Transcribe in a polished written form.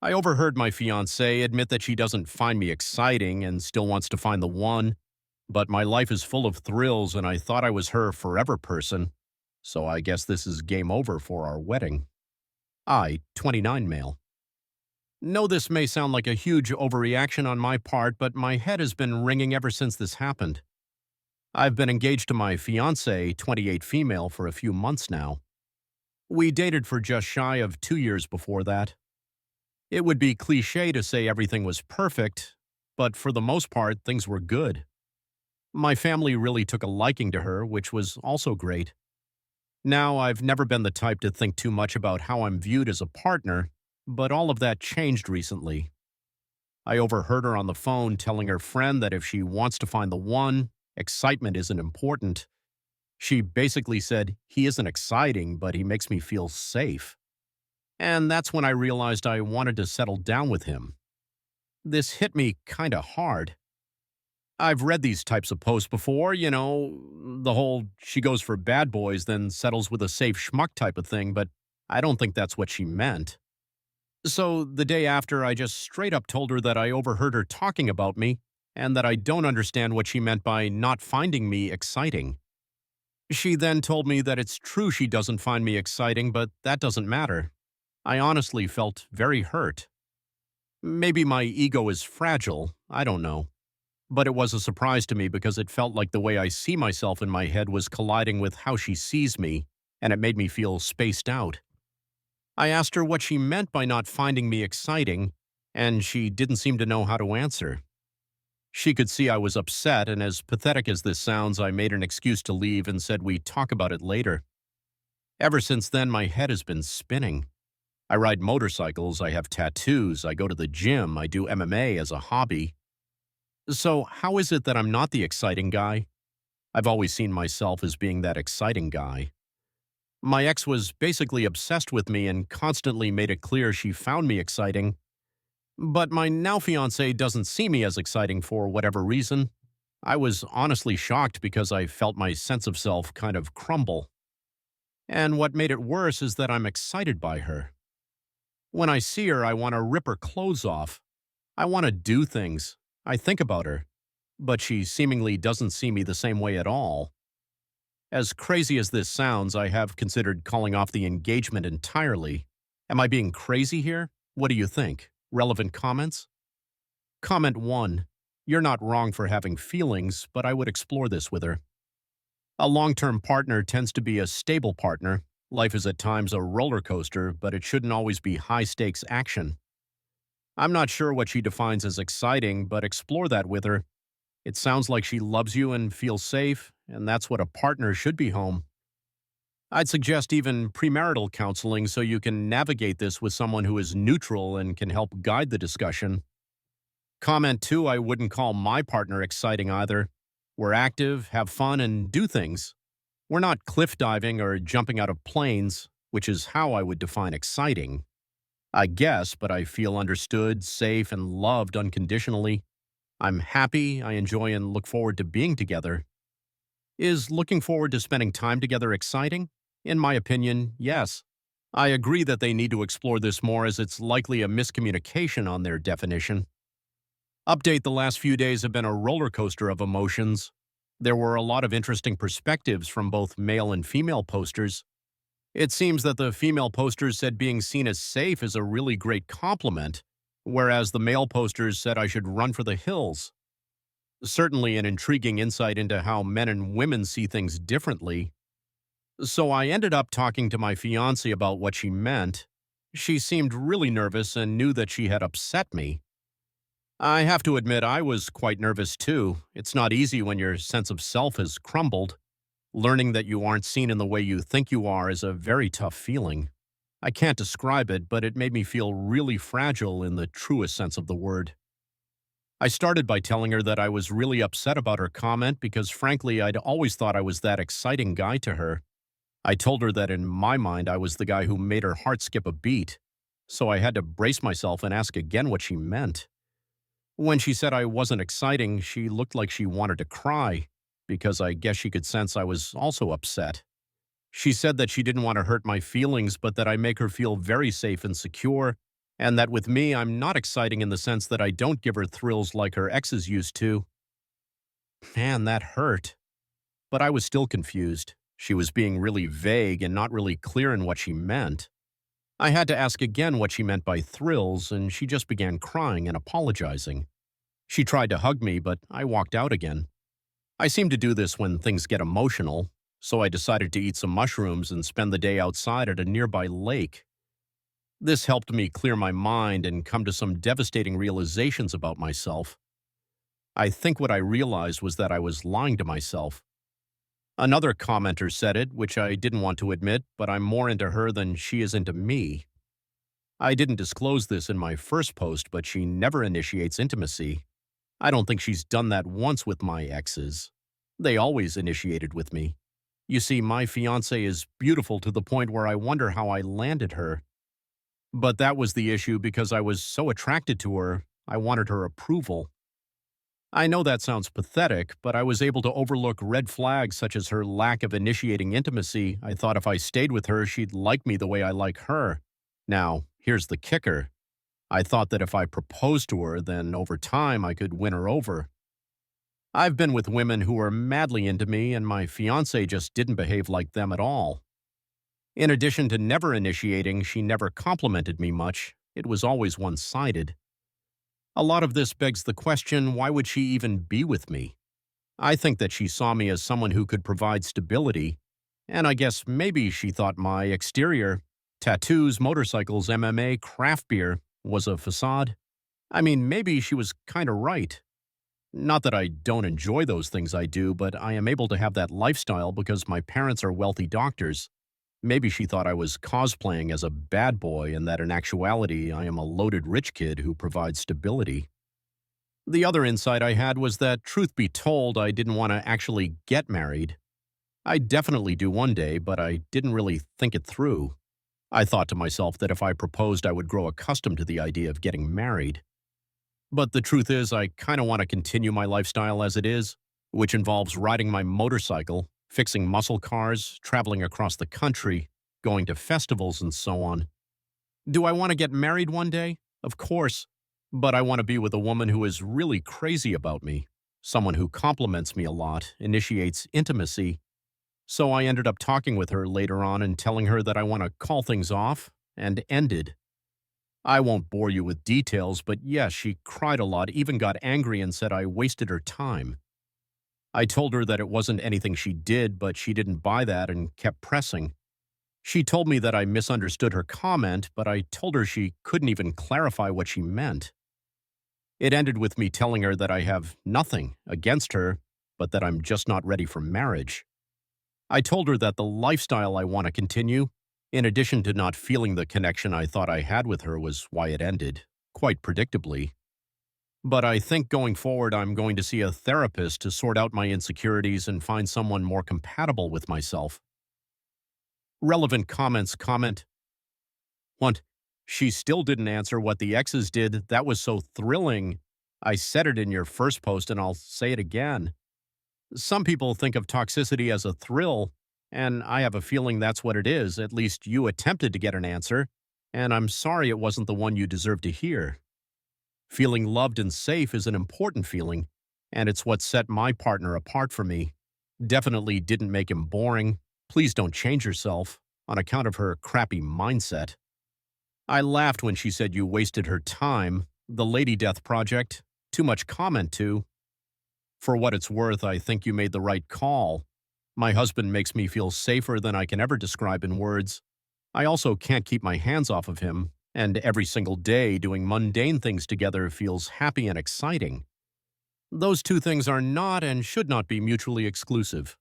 I overheard my fiance admit that she doesn't find me exciting and still wants to find the one, but my life is full of thrills and I thought I was her forever person, so I guess this is game over for our wedding. I, 29 male. Know this may sound like a huge overreaction on my part, but my head has been ringing ever since this happened. I've been engaged to my fiance, 28 female, for a few months now. We dated for just shy of 2 years before that. It would be cliche to say everything was perfect, but for the most part, things were good. My family really took a liking to her, which was also great. Now, I've never been the type to think too much about how I'm viewed as a partner, but all of that changed recently. I overheard her on the phone telling her friend that if she wants to find the one, excitement isn't important. She basically said, he isn't exciting, but he makes me feel safe. And that's when I realized I wanted to settle down with him. This hit me kinda hard. I've read these types of posts before, the whole she goes for bad boys, then settles with a safe schmuck type of thing, but I don't think that's what she meant. So the day after, I just straight up told her that I overheard her talking about me and that I don't understand what she meant by not finding me exciting. She then told me that it's true she doesn't find me exciting, but that doesn't matter. I honestly felt very hurt. Maybe my ego is fragile, I don't know. But it was a surprise to me because it felt like the way I see myself in my head was colliding with how she sees me, and it made me feel spaced out. I asked her what she meant by not finding me exciting, and she didn't seem to know how to answer. She could see I was upset, and as pathetic as this sounds, I made an excuse to leave and said we'd talk about it later. Ever since then, my head has been spinning. I ride motorcycles, I have tattoos, I go to the gym, I do MMA as a hobby. So, how is it that I'm not the exciting guy? I've always seen myself as being that exciting guy. My ex was basically obsessed with me and constantly made it clear she found me exciting. But my now fiance doesn't see me as exciting for whatever reason. I was honestly shocked because I felt my sense of self kind of crumble. And what made it worse is that I'm excited by her. When I see her, I want to rip her clothes off. I want to do things. I think about her. But she seemingly doesn't see me the same way at all. As crazy as this sounds, I have considered calling off the engagement entirely. Am I being crazy here? What do you think? Relevant comments? Comment 1. You're not wrong for having feelings, but I would explore this with her. A long-term partner tends to be a stable partner. Life is at times a roller coaster, but it shouldn't always be high-stakes action. I'm not sure what she defines as exciting, but explore that with her. It sounds like she loves you and feels safe, and that's what a partner should be home. I'd suggest even premarital counseling so you can navigate this with someone who is neutral and can help guide the discussion. Comment 2, I wouldn't call my partner exciting either. We're active, have fun, and do things. We're not cliff diving or jumping out of planes, which is how I would define exciting. I guess, but I feel understood, safe, and loved unconditionally. I'm happy, I enjoy and look forward to being together. Is looking forward to spending time together exciting? In my opinion, yes. I agree that they need to explore this more as it's likely a miscommunication on their definition. Update: the last few days have been a roller coaster of emotions. There were a lot of interesting perspectives from both male and female posters. It seems that the female posters said being seen as safe is a really great compliment, whereas the male posters said I should run for the hills. Certainly an intriguing insight into how men and women see things differently. So I ended up talking to my fiance about what she meant. She seemed really nervous and knew that she had upset me. I have to admit I was quite nervous too. It's not easy when your sense of self has crumbled. Learning that you aren't seen in the way you think you are is a very tough feeling. I can't describe it, but it made me feel really fragile in the truest sense of the word. I started by telling her that I was really upset about her comment because frankly I'd always thought I was that exciting guy to her. I told her that in my mind I was the guy who made her heart skip a beat, so I had to brace myself and ask again what she meant. When she said I wasn't exciting, she looked like she wanted to cry, because I guess she could sense I was also upset. She said that she didn't want to hurt my feelings, but that I make her feel very safe and secure, and that with me, I'm not exciting in the sense that I don't give her thrills like her exes used to. Man, that hurt. But I was still confused. She was being really vague and not really clear in what she meant. I had to ask again what she meant by thrills, and she just began crying and apologizing. She tried to hug me, but I walked out again. I seem to do this when things get emotional, so I decided to eat some mushrooms and spend the day outside at a nearby lake. This helped me clear my mind and come to some devastating realizations about myself. I think what I realized was that I was lying to myself. Another commenter said it, which I didn't want to admit, but I'm more into her than she is into me. I didn't disclose this in my first post, but she never initiates intimacy. I don't think she's done that once with my exes. They always initiated with me. You see, my fiance is beautiful to the point where I wonder how I landed her. But that was the issue because I was so attracted to her, I wanted her approval. I know that sounds pathetic, but I was able to overlook red flags such as her lack of initiating intimacy. I thought if I stayed with her, she'd like me the way I like her. Now, here's the kicker. I thought that if I proposed to her, then over time I could win her over. I've been with women who were madly into me, and my fiancé just didn't behave like them at all. In addition to never initiating, she never complimented me much. It was always one-sided. A lot of this begs the question, why would she even be with me? I think that she saw me as someone who could provide stability, and I guess maybe she thought my exterior, tattoos, motorcycles, MMA, craft beer, was a facade. I mean, maybe she was kinda right. Not that I don't enjoy those things I do, but I am able to have that lifestyle because my parents are wealthy doctors. Maybe she thought I was cosplaying as a bad boy and that in actuality I am a loaded rich kid who provides stability. The other insight I had was that, truth be told, I didn't want to actually get married. I definitely do one day, but I didn't really think it through. I thought to myself that if I proposed I would grow accustomed to the idea of getting married. But the truth is, I kind of want to continue my lifestyle as it is, which involves riding my motorcycle, fixing muscle cars, traveling across the country, going to festivals, and so on. Do I want to get married one day? Of course. But I want to be with a woman who is really crazy about me, someone who compliments me a lot, initiates intimacy. So I ended up talking with her later on and telling her that I want to call things off, and ended. I won't bore you with details, but yes, she cried a lot, even got angry and said I wasted her time. I told her that it wasn't anything she did, but she didn't buy that and kept pressing. She told me that I misunderstood her comment, but I told her she couldn't even clarify what she meant. It ended with me telling her that I have nothing against her, but that I'm just not ready for marriage. I told her that the lifestyle I want to continue, in addition to not feeling the connection I thought I had with her, was why it ended, quite predictably. But I think going forward I'm going to see a therapist to sort out my insecurities and find someone more compatible with myself. Relevant comments comment. 1. She still didn't answer what the exes did. That was so thrilling. I said it in your first post and I'll say it again. Some people think of toxicity as a thrill, and I have a feeling that's what it is. At least you attempted to get an answer, and I'm sorry it wasn't the one you deserved to hear. Feeling loved and safe is an important feeling, and it's what set my partner apart from me. Definitely didn't make him boring. Please don't change yourself on account of her crappy mindset. I laughed when she said you wasted her time. The Lady Death Project. Too much comment to. For what it's worth, I think you made the right call. My husband makes me feel safer than I can ever describe in words. I also can't keep my hands off of him, and every single day doing mundane things together feels happy and exciting. Those two things are not and should not be mutually exclusive.